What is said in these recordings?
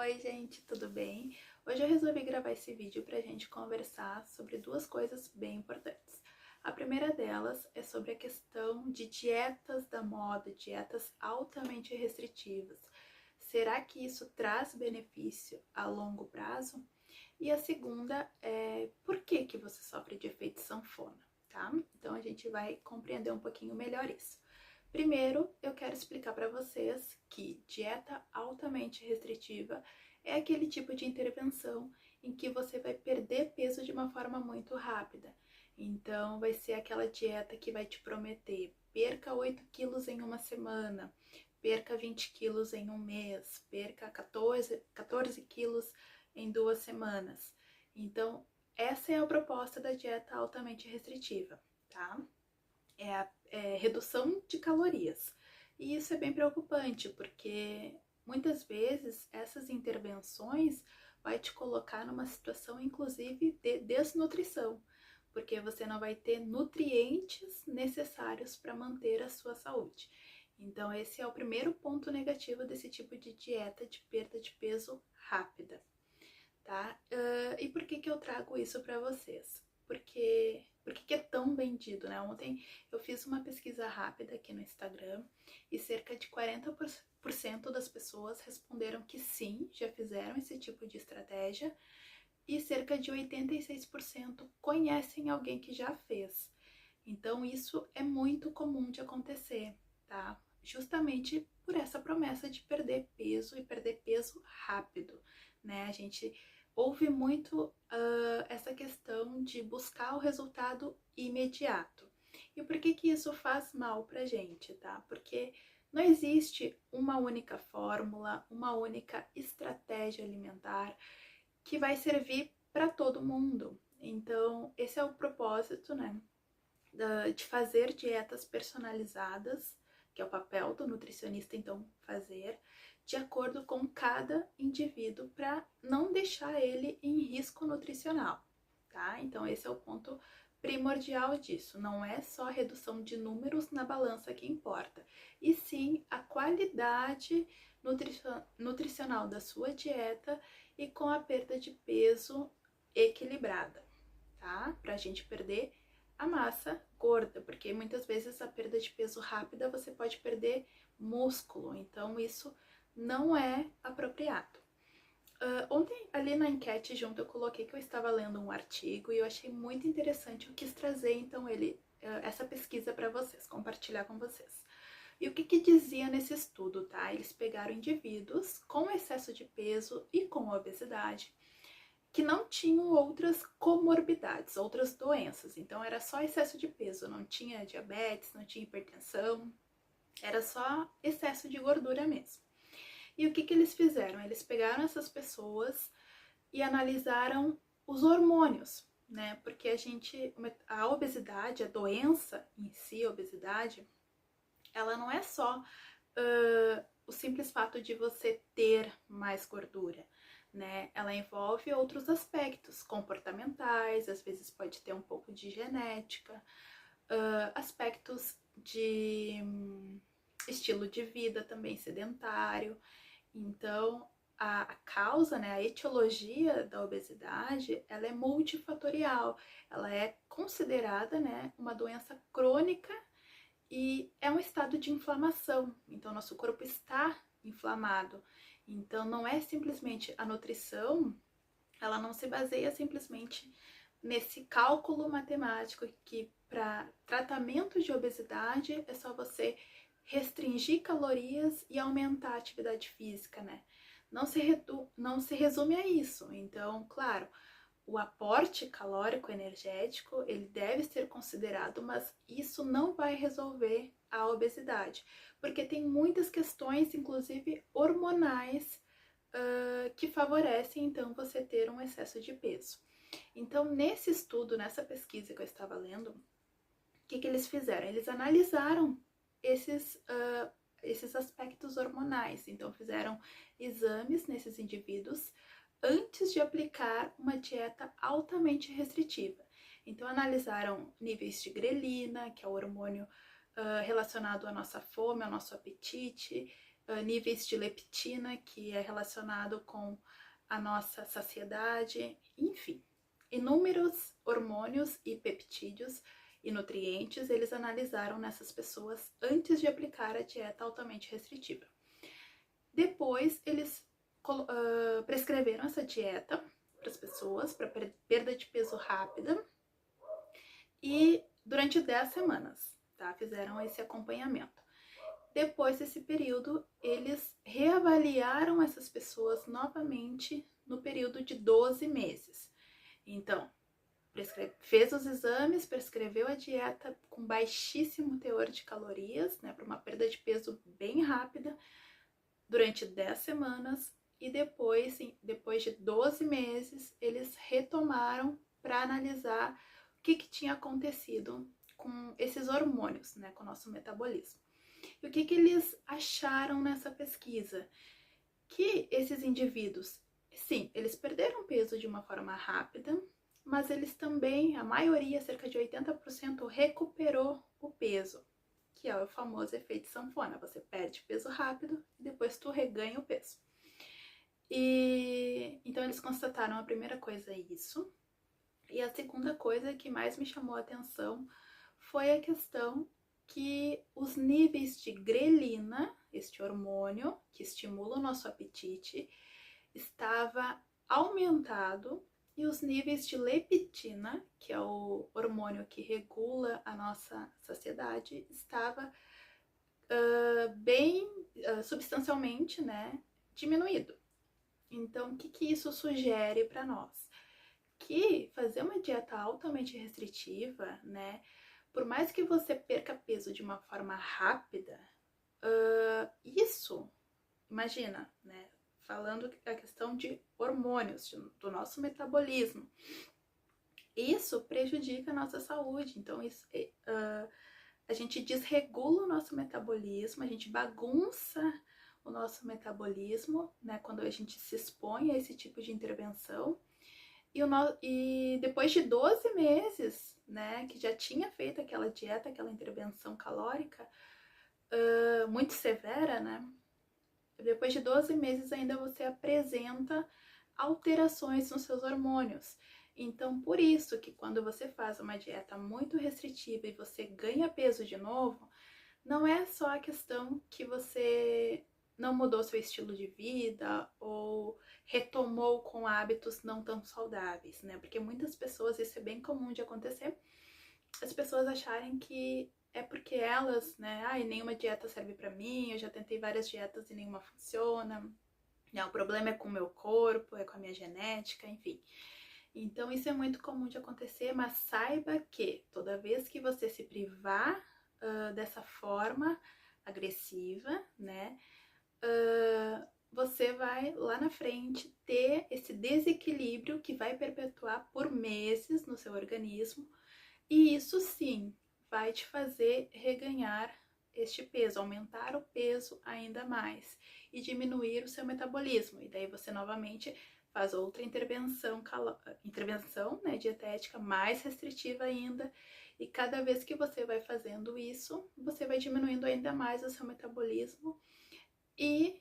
Oi, gente, tudo bem? Hoje eu resolvi gravar esse vídeo pra gente conversar sobre duas coisas bem importantes. A primeira delas é sobre a questão de dietas da moda, dietas altamente restritivas. Será que isso traz benefício a longo prazo? E a segunda é por que que você sofre de efeito sanfona, tá? Então a gente vai compreender um pouquinho melhor isso. Primeiro, eu quero explicar para vocês que dieta altamente restritiva é aquele tipo de intervenção em que você vai perder peso de uma forma muito rápida. Então, vai ser aquela dieta que vai te prometer: perca 8 quilos em uma semana, perca 20 quilos em um mês, perca 14 quilos em 2 semanas. Então, essa é a proposta da dieta altamente restritiva, tá? É redução de calorias. E isso é bem preocupante, porque muitas vezes essas intervenções vai te colocar numa situação, inclusive, de desnutrição, porque você não vai ter nutrientes necessários para manter a sua saúde. Então, esse é o primeiro ponto negativo desse tipo de dieta de perda de peso rápida, tá? E por que que eu trago isso para vocês? Por que é tão vendido, né? Ontem eu fiz uma pesquisa rápida aqui no Instagram e cerca de 40% das pessoas responderam que sim, já fizeram esse tipo de estratégia, e cerca de 86% conhecem alguém que já fez. Então isso é muito comum de acontecer, tá? Justamente por essa promessa de perder peso e perder peso rápido, né? A gente ouve muito essa questão de buscar o resultado imediato. E por que que isso faz mal pra gente, tá? Porque não existe uma única fórmula, uma única estratégia alimentar que vai servir para todo mundo. Então, esse é o propósito, né, de fazer dietas personalizadas, que é o papel do nutricionista, então, fazer de acordo com cada indivíduo para não deixar ele em risco nutricional, tá? Então, esse é o ponto primordial disso. Não é só a redução de números na balança que importa, e sim a qualidade nutricional da sua dieta e com a perda de peso equilibrada, tá? Pra gente perder a massa gorda, porque muitas vezes a perda de peso rápida você pode perder músculo, então isso não é apropriado. Ontem, ali na enquete junto, eu coloquei que eu estava lendo um artigo e eu achei muito interessante. Eu quis trazer então essa pesquisa para vocês, compartilhar com vocês. E o que que dizia nesse estudo, tá? Eles pegaram indivíduos com excesso de peso e com obesidade que não tinham outras comorbidades, outras doenças. Então era só excesso de peso, não tinha diabetes, não tinha hipertensão, era só excesso de gordura mesmo. E o que que eles fizeram? Eles pegaram essas pessoas e analisaram os hormônios, né? Porque a obesidade, a doença em si, a obesidade, ela não é só o simples fato de você ter mais gordura, né? Ela envolve outros aspectos comportamentais, às vezes pode ter um pouco de genética, aspectos de estilo de vida também sedentário. Então, a causa, né, a etiologia da obesidade, ela é multifatorial, ela é considerada, né, uma doença crônica e é um estado de inflamação. Então, nosso corpo está inflamado. Então, não é simplesmente a nutrição, ela não se baseia simplesmente nesse cálculo matemático que para tratamento de obesidade é só você restringir calorias e aumentar a atividade física, né? Não se resume a isso. Então, claro, o aporte calórico energético, ele deve ser considerado, mas isso não vai resolver a obesidade, porque tem muitas questões, inclusive hormonais, que favorecem então você ter um excesso de peso. Então, nesse estudo, nessa pesquisa que eu estava lendo, o que que eles fizeram? Eles analisaram esses aspectos hormonais. Então, fizeram exames nesses indivíduos antes de aplicar uma dieta altamente restritiva. Então, analisaram níveis de grelina, que é o hormônio relacionado à nossa fome, ao nosso apetite, níveis de leptina, que é relacionado com a nossa saciedade, enfim. Inúmeros hormônios e peptídeos e nutrientes eles analisaram nessas pessoas antes de aplicar a dieta altamente restritiva. Depois, eles prescreveram essa dieta para as pessoas, para perda de peso rápida, e durante 10 semanas, tá? Fizeram esse acompanhamento. Depois desse período, eles reavaliaram essas pessoas novamente no período de 12 meses. Então, fez os exames, prescreveu a dieta com baixíssimo teor de calorias, né, para uma perda de peso bem rápida, durante 10 semanas, e depois de 12 meses, eles retomaram para analisar o que tinha acontecido com esses hormônios, né, com o nosso metabolismo. E o que eles acharam nessa pesquisa? Que esses indivíduos, sim, eles perderam peso de uma forma rápida, mas eles também, a maioria, cerca de 80%, recuperou o peso, que é o famoso efeito sanfona. Você perde peso rápido e depois tu reganha o peso. E então eles constataram a primeira coisa isso. E a segunda coisa que mais me chamou a atenção foi a questão que os níveis de grelina, este hormônio que estimula o nosso apetite, estava aumentado, e os níveis de leptina, que é o hormônio que regula a nossa saciedade, estava bem substancialmente, né, diminuído. Então, o que isso sugere para nós? Que fazer uma dieta altamente restritiva, né, por mais que você perca peso de uma forma rápida, isso, imagina, né, falando a questão de hormônios, do nosso metabolismo, isso prejudica a nossa saúde. Então, isso, a gente desregula o nosso metabolismo, a gente bagunça o nosso metabolismo, né, quando a gente se expõe a esse tipo de intervenção. E depois de 12 meses, né, que já tinha feito aquela dieta, aquela intervenção calórica muito severa, né, depois de 12 meses ainda você apresenta alterações nos seus hormônios. Então, por isso que quando você faz uma dieta muito restritiva e você ganha peso de novo, não é só a questão que você não mudou seu estilo de vida ou retomou com hábitos não tão saudáveis, né? Porque muitas pessoas, isso é bem comum de acontecer, as pessoas acharem que é porque elas, né, nenhuma dieta serve pra mim, eu já tentei várias dietas e nenhuma funciona, né, o problema é com o meu corpo, é com a minha genética, enfim. Então isso é muito comum de acontecer, mas saiba que toda vez que você se privar dessa forma agressiva, né, você vai lá na frente ter esse desequilíbrio que vai perpetuar por meses no seu organismo, e isso sim vai te fazer reganhar este peso, aumentar o peso ainda mais e diminuir o seu metabolismo. E daí você novamente faz outra intervenção, né, dietética mais restritiva ainda. E cada vez que você vai fazendo isso, você vai diminuindo ainda mais o seu metabolismo e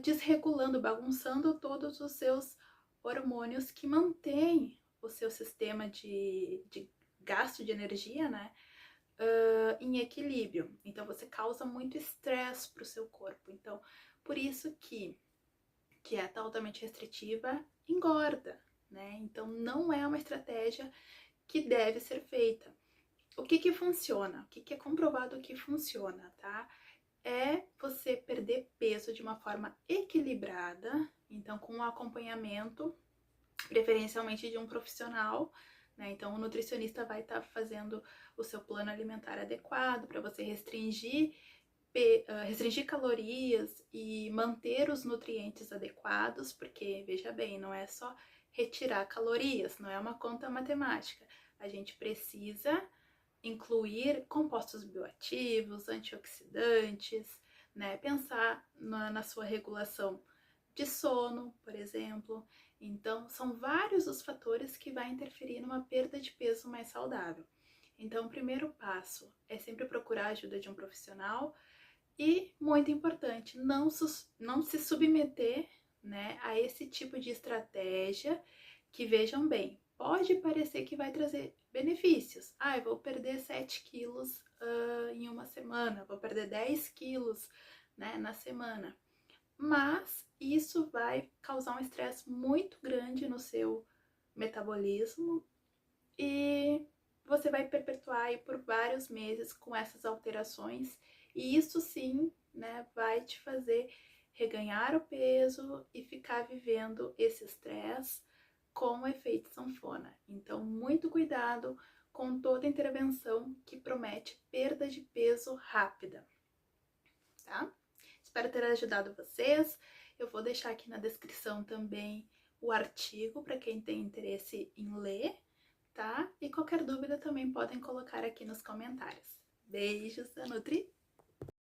desregulando, bagunçando todos os seus hormônios que mantêm o seu sistema de gasto de energia, né, em equilíbrio. Então você causa muito estresse para o seu corpo. Então, por isso que dieta altamente restritiva engorda, né? Então não é uma estratégia que deve ser feita. O que funciona? O que é comprovado que funciona, tá? É você perder peso de uma forma equilibrada, então com um acompanhamento, preferencialmente de um profissional, né? Então o nutricionista vai estar fazendo o seu plano alimentar adequado para você restringir calorias e manter os nutrientes adequados, porque, veja bem, não é só retirar calorias, não é uma conta matemática. A gente precisa incluir compostos bioativos, antioxidantes, né? Pensar na sua regulação de sono, por exemplo. Então, são vários os fatores que vai interferir numa perda de peso mais saudável. Então, o primeiro passo é sempre procurar a ajuda de um profissional E, muito importante, não se submeter, né, a esse tipo de estratégia que, vejam bem, pode parecer que vai trazer benefícios. Eu vou perder 7 quilos em uma semana, vou perder 10 quilos, né, na semana. Mas isso vai causar um estresse muito grande no seu metabolismo e você vai perpetuar aí por vários meses com essas alterações, e isso sim, né, vai te fazer reganhar o peso e ficar vivendo esse estresse com o efeito sanfona. Então, muito cuidado com toda intervenção que promete perda de peso rápida, tá? Espero ter ajudado vocês. Eu vou deixar aqui na descrição também o artigo para quem tem interesse em ler, tá? E qualquer dúvida também podem colocar aqui nos comentários. Beijos da Nutri!